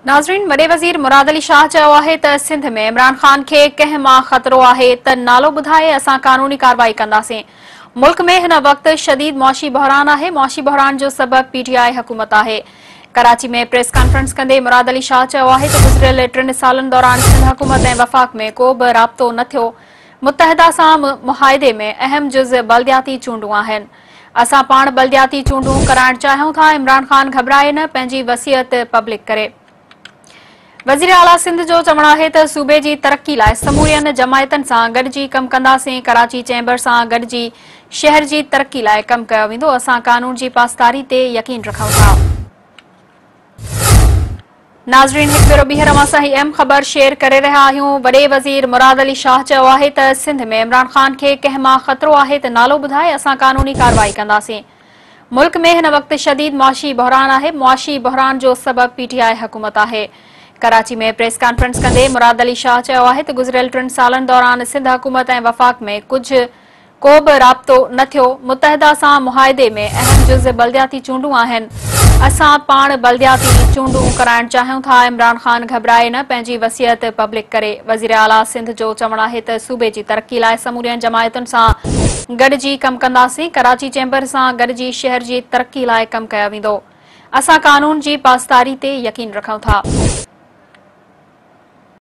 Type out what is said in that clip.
नाज़रीन, वॾे वज़ीर मुराद अली शाह चयो आहे त सिंध में इमरान ख़ान खे कंहिं मां ख़तरो आहे त नालो ॿुधाए असां कानूनी कार्रवाई कंदासीं। मुल्क में हिन वक़्तु शदीद मुआशी बहरान आहे। मुआशी बहरान जो सबब पीटीआई हुकूमत आहे। कराची में प्रेस कॉन्फ्रेंस कंदे मुराद अली शाह चयो आहे त गुज़िरियल 3 सालनि दौरान सिंध हुकूमत ऐं वफ़ाक़ में को बि राब्तो न थियो। मुतहदा सां मुआहिदे में अहम जुज़ बल्दियाती चूंडूं आहिनि। असां पाण बल्दियाती चूंडूं कराइण चाहियूं था। इमरान ख़ान घबराए न, पंहिंजी वसियत पब्लिक करे। वज़ीर आला सिंध जो चवणु आहे त सूबे जी तरक़ी लाइ समूरियनि जमायतनि सां गॾिजी कमु कंदासीं। कराची चैंबर सां गॾिजी शहर जी तरक़ी लाइ कमु कयो वेंदो। असां कानून जी पासदारी ते यकीन रखूं था। नाज़रीन, हिकु भेरो ॿीहर अवां सां अहम ख़बर शेयर करे रहिया आहियूं। वॾे वज़ीर मुराद अली शाह चयो आहे त सिंध में इमरान ख़ान खे कंहिं मां ख़तरो आहे त नालो ॿुधाए असां कानूनी कार्रवाई कंदासीं। मुल्क में हिन वक़्तु शदीद मुआशी बहरान आहे। मुआशी बहरान जो सबब पीटीआई हुकूमत आहे। कराची में प्रेस कॉन्फ्रेंस कंदे मुराद अली शाह चयो आहे त गुज़िरियल 3 सालनि दौरान सिंध हुकूमत ऐं वफ़ाक़ में को बि राब्तो न थियो। मुतहदा सां मुआहिदे में अहम जुज़ बल्दियाती चूंडूं आहिनि। असां पाण बल्दियाती चूंडूं कराइण चाहियूं था। इमरान ख़ान घबराए न, पंहिंजी वसियत पब्लिक करे। वज़ीर आला सिंध जो चवणु आहे त सूबे जी तरक़ी लाइ समूरियनि जमायतुनि सां गॾिजी कमु कंदासीं। कराची चैंबर सां गॾिजी शहर जी तरक़ी लाइ कमु कयो वेंदो। असां कानून जी पासदारी ते यकीन रखूं था।